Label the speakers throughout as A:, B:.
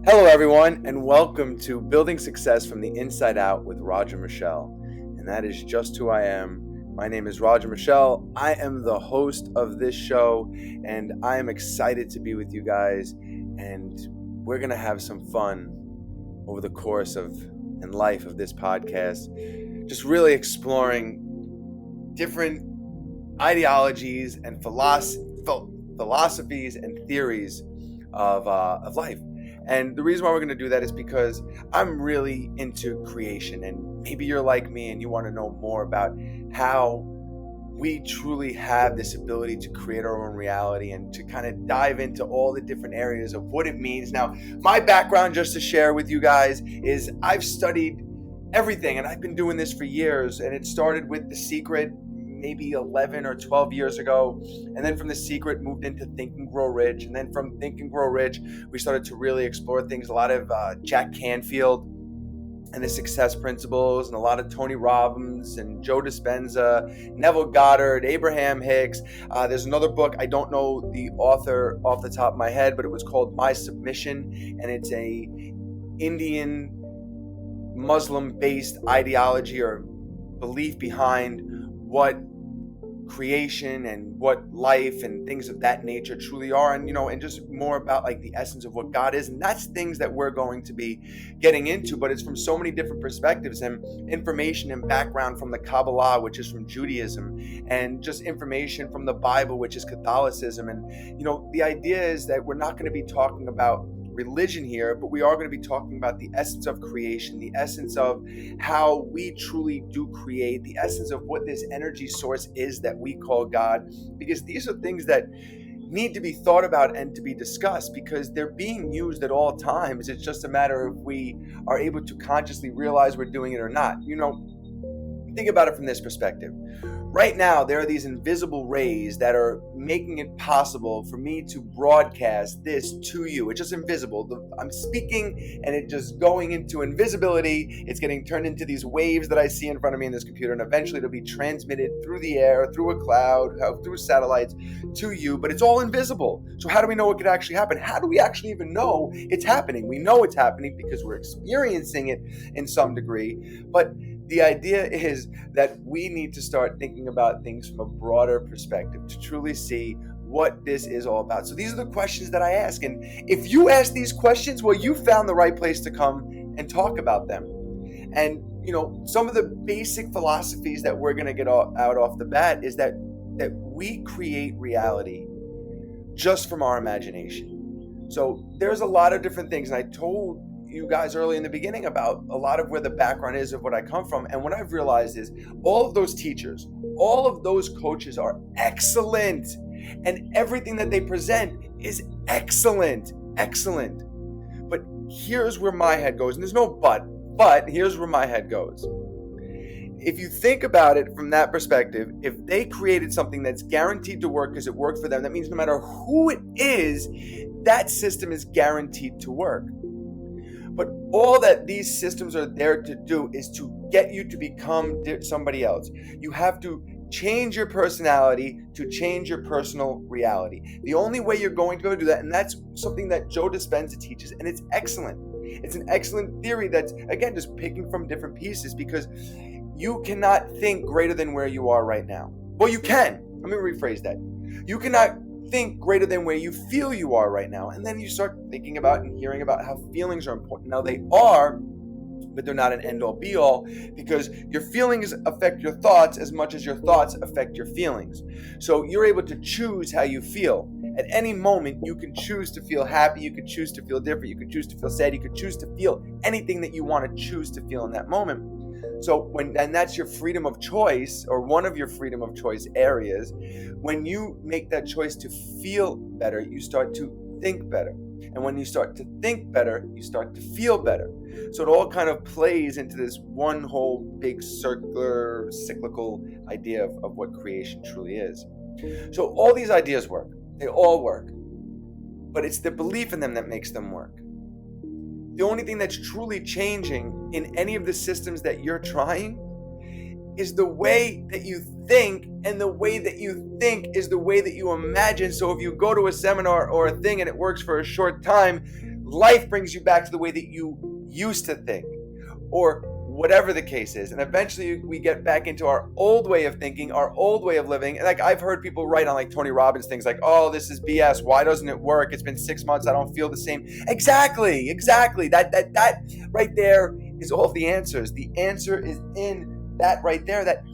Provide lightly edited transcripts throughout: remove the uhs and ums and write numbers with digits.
A: Hello, everyone, and welcome to Building Success from the Inside Out with Roger Michelle. And that is just who I am. My name is Roger Michelle. I am the host of this show, and I am excited to be with you guys. And we're going to have some fun over the course of and life of this podcast, just really exploring different ideologies and philosophies and theories of life. And the reason why we're going to do that is because I'm really into creation, and maybe you're like me and you want to know more about how we truly have this ability to create our own reality and to kind of dive into all the different areas of what it means. Now, my background, just to share with you guys, is I've studied everything, and I've been doing this for years, and it started with The Secret maybe 11 or 12 years ago. And then from The Secret moved into Think and Grow Rich. And then from Think and Grow Rich, we started to really explore things, a lot of Jack Canfield and the success principles, and a lot of Tony Robbins and Joe Dispenza, Neville Goddard, Abraham Hicks. There's another book, I don't know the author off the top of my head, but it was called My Submission. And it's a Indian Muslim-based ideology or belief behind what creation and what life and things of that nature truly are, and just more about like the essence of what God is. And that's things that we're going to be getting into, but it's from so many different perspectives and information and background from the Kabbalah, which is from Judaism, and just information from the Bible, which is Catholicism. And the idea is that we're not going to be talking about religion here, but we are going to be talking about the essence of creation, the essence of how we truly do create, the essence of what this energy source is that we call God, because these are things that need to be thought about and to be discussed, because they're being used at all times. It's just a matter of we are able to consciously realize we're doing it or not. Think about it from this perspective. Right now, there are these invisible rays that are making it possible for me to broadcast this to you. It's just invisible. I'm speaking and it just going into invisibility. It's getting turned into these waves that I see in front of me in this computer, and eventually it'll be transmitted through the air, through a cloud, through satellites to you, but it's all invisible. So how do we know it could actually happen? How do we actually even know it's happening? We know it's happening because we're experiencing it in some degree, but the idea is that we need to start thinking about things from a broader perspective to truly see what this is all about. So these are the questions that I ask. And if you ask these questions, well, you found the right place to come and talk about them. And, some of the basic philosophies that we're going to get out off the bat is that we create reality just from our imagination. So there's a lot of different things. And I told you guys early in the beginning about a lot of where the background is of what I come from. And what I've realized is all of those teachers, all of those coaches are excellent, and everything that they present is excellent. But here's where my head goes, and there's no but here's where my head goes. If you think about it from that perspective, if they created something that's guaranteed to work because it worked for them, that means no matter who it is, that system is guaranteed to work. But all that these systems are there to do is to get you to become somebody else. You have to change your personality to change your personal reality. The only way you're going to go do that, and that's something that Joe Dispenza teaches, and it's excellent. It's an excellent theory that's, again, just picking from different pieces, because you cannot think greater than where you are right now. Well, you can. Let me rephrase that. You cannot think greater than where you feel you are right now. And then you start thinking about and hearing about how feelings are important. Now, they are, but they're not an end-all be-all, because your feelings affect your thoughts as much as your thoughts affect your feelings. So you're able to choose how you feel. At any moment, you can choose to feel happy, you could choose to feel different, you could choose to feel sad, you could choose to feel anything that you want to choose to feel in that moment. So and that's your freedom of choice, or one of your freedom of choice areas. When you make that choice to feel better, you start to think better. And when you start to think better, you start to feel better. So it all kind of plays into this one whole big circular, cyclical idea of what creation truly is. So all these ideas work. They all work. But it's the belief in them that makes them work. The only thing that's truly changing in any of the systems that you're trying is the way that you think, and the way that you think is the way that you imagine. So if you go to a seminar or a thing and it works for a short time, life brings you back to the way that you used to think, or whatever the case is. And eventually we get back into our old way of thinking, our old way of living. And like I've heard people write on like Tony Robbins things like, oh, this is BS. Why doesn't it work? It's been 6 months. I don't feel the same. Exactly. That right there is all the answers. The answer is in that right there, that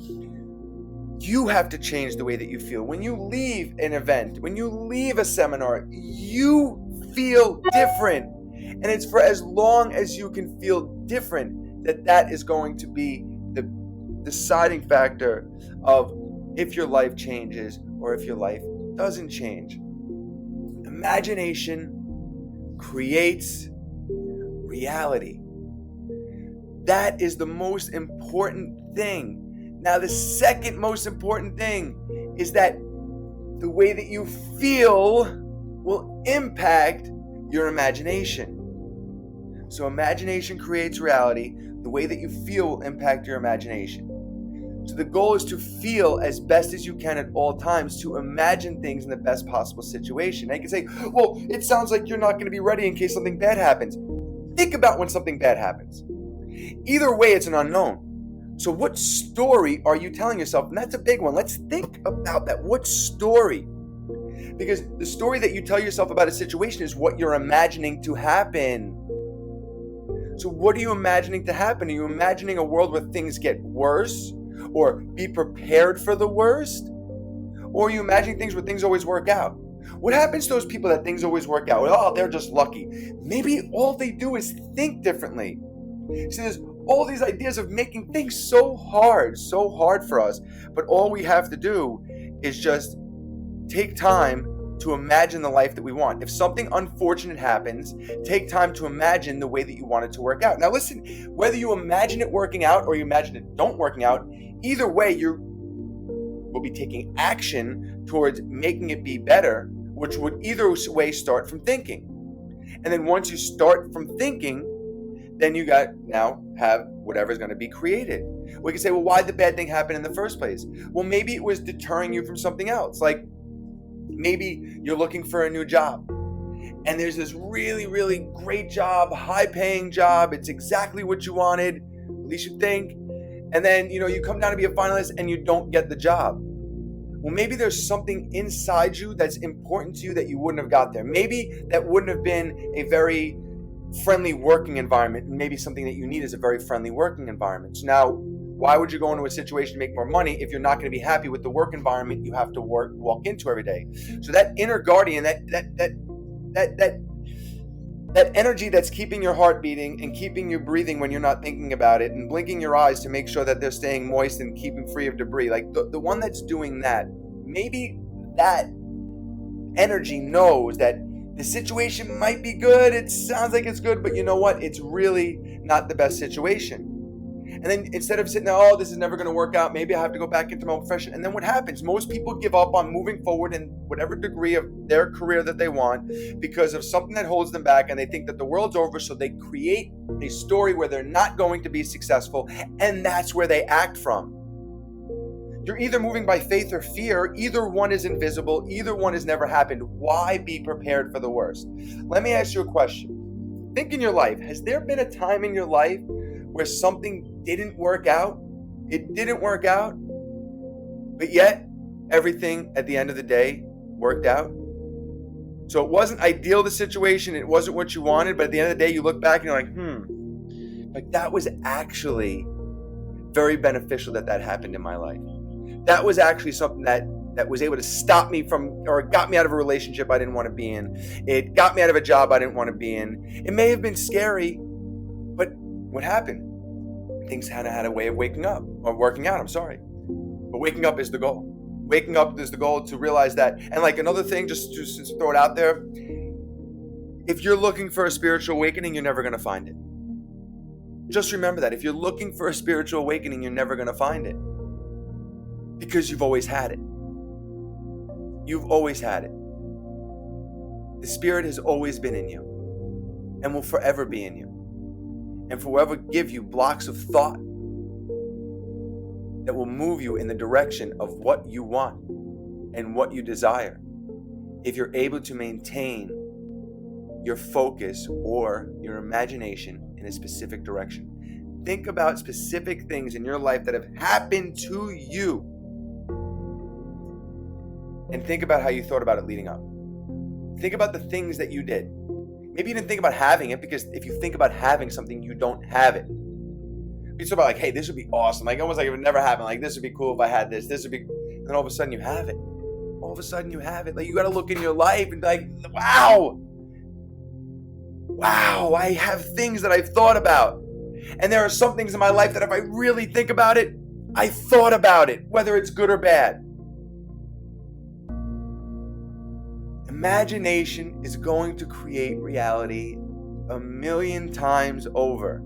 A: you have to change the way that you feel. When you leave an event, when you leave a seminar, you feel different. And it's for as long as you can feel different that is going to be the deciding factor of if your life changes or if your life doesn't change. Imagination creates reality. That is the most important thing. Now, the second most important thing is that the way that you feel will impact your imagination. So imagination creates reality. The way that you feel will impact your imagination. So the goal is to feel as best as you can at all times, to imagine things in the best possible situation. Now you can say, well, it sounds like you're not going to be ready in case something bad happens. Think about when something bad happens. Either way, it's an unknown. So what story are you telling yourself? And that's a big one. Let's think about that. What story? Because the story that you tell yourself about a situation is what you're imagining to happen. So what are you imagining to happen? Are you imagining a world where things get worse, or be prepared for the worst? Or are you imagining things where things always work out? What happens to those people that things always work out? Oh, they're just lucky. Maybe all they do is think differently. See, there's all these ideas of making things so hard for us, but all we have to do is just take time to imagine the life that we want. If something unfortunate happens, take time to imagine the way that you want it to work out. Now listen, whether you imagine it working out or you imagine it don't working out, either way you will be taking action towards making it be better, which would either way start from thinking. And then once you start from thinking, then you now have whatever's going to be created. We can say, well, why did the bad thing happen in the first place? Well, maybe it was deterring you from something else. Like maybe you're looking for a new job and there's this really, really great job, high paying job. It's exactly what you wanted, at least you think. And then, you come down to be a finalist and you don't get the job. Well, maybe there's something inside you that's important to you that you wouldn't have got there. Maybe that wouldn't have been a very friendly working environment, and maybe something that you need is a very friendly working environment. So now, why would you go into a situation to make more money if you're not going to be happy with the work environment you have to walk into every day? So that inner guardian, that energy that's keeping your heart beating and keeping you breathing when you're not thinking about it and blinking your eyes to make sure that they're staying moist and keeping free of debris, like the one that's doing that, maybe that energy knows that the situation might be good. It sounds like it's good, but you know what? It's really not the best situation. And then instead of sitting there, oh, this is never going to work out, maybe I have to go back into my own profession. And then what happens? Most people give up on moving forward in whatever degree of their career that they want because of something that holds them back, and they think that the world's over, so they create a story where they're not going to be successful, and that's where they act from. You're either moving by faith or fear. Either one is invisible. Either one has never happened. Why be prepared for the worst? Let me ask you a question. Think in your life. Has there been a time in your life where something didn't work out? It didn't work out, but yet everything at the end of the day worked out? So it wasn't ideal, the situation. It wasn't what you wanted, but at the end of the day, you look back and you're like, like that was actually very beneficial that happened in my life. That was actually something that was able to stop me from, or got me out of a relationship I didn't want to be in. It got me out of a job I didn't want to be in. It may have been scary, but what happened? Things had a way of working out, But waking up is the goal. Waking up is the goal, to realize that. And like another thing, just to throw it out there, if you're looking for a spiritual awakening, you're never going to find it. Just remember that. If you're looking for a spiritual awakening, you're never going to find it. Because you've always had it. You've always had it. The Spirit has always been in you and will forever be in you, and forever give you blocks of thought that will move you in the direction of what you want and what you desire, if you're able to maintain your focus or your imagination in a specific direction. Think about specific things in your life that have happened to you. And think about how you thought about it leading up. Think about the things that you did. Maybe you didn't think about having it, because if you think about having something, you don't have it. You talk about like, hey, this would be awesome. Like almost like it would never happen. Like this would be cool if I had this. This would be, and then all of a sudden you have it. All of a sudden you have it. Like you got to look in your life and be like, wow, I have things that I've thought about. And there are some things in my life that if I really think about it, I thought about it, whether it's good or bad. Imagination is going to create reality 1,000,000 times over.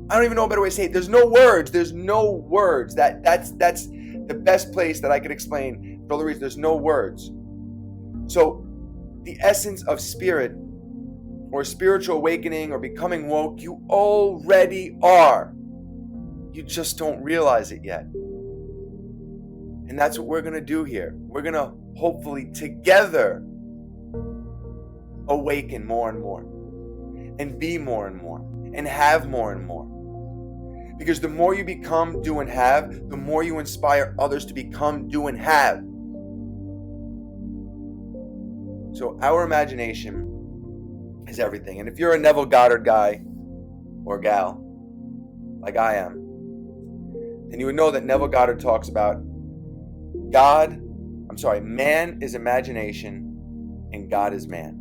A: I don't even know a better way to say it. There's no words. There's no words. That's the best place that I could explain for all the reasons. There's no words. So the essence of spirit or spiritual awakening or becoming woke, you already are. You just don't realize it yet. And that's what we're going to do here. We're going to hopefully together awaken more and more and be more and more and have more and more. Because the more you become, do, and have, the more you inspire others to become, do, and have. So our imagination is everything. And if you're a Neville Goddard guy or gal, like I am, then you would know that Neville Goddard talks about man is imagination and God is man.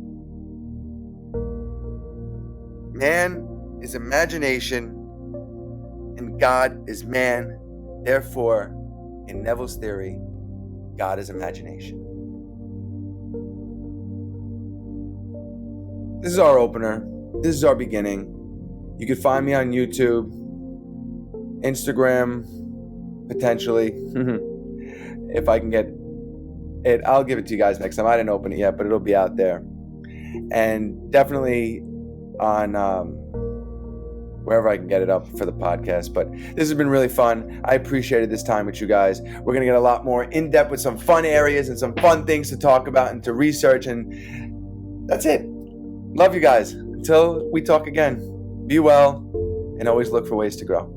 A: Man is imagination and God is man. Therefore, in Neville's theory, God is imagination. This is our opener. This is our beginning. You can find me on YouTube, Instagram, potentially. If I can get it, I'll give it to you guys next time. I didn't open it yet, but it'll be out there. And definitely on wherever I can get it up for the podcast. But this has been really fun. I appreciated this time with you guys. We're going to get a lot more in depth with some fun areas and some fun things to talk about and to research. And that's it. Love you guys. Until we talk again, be well and always look for ways to grow.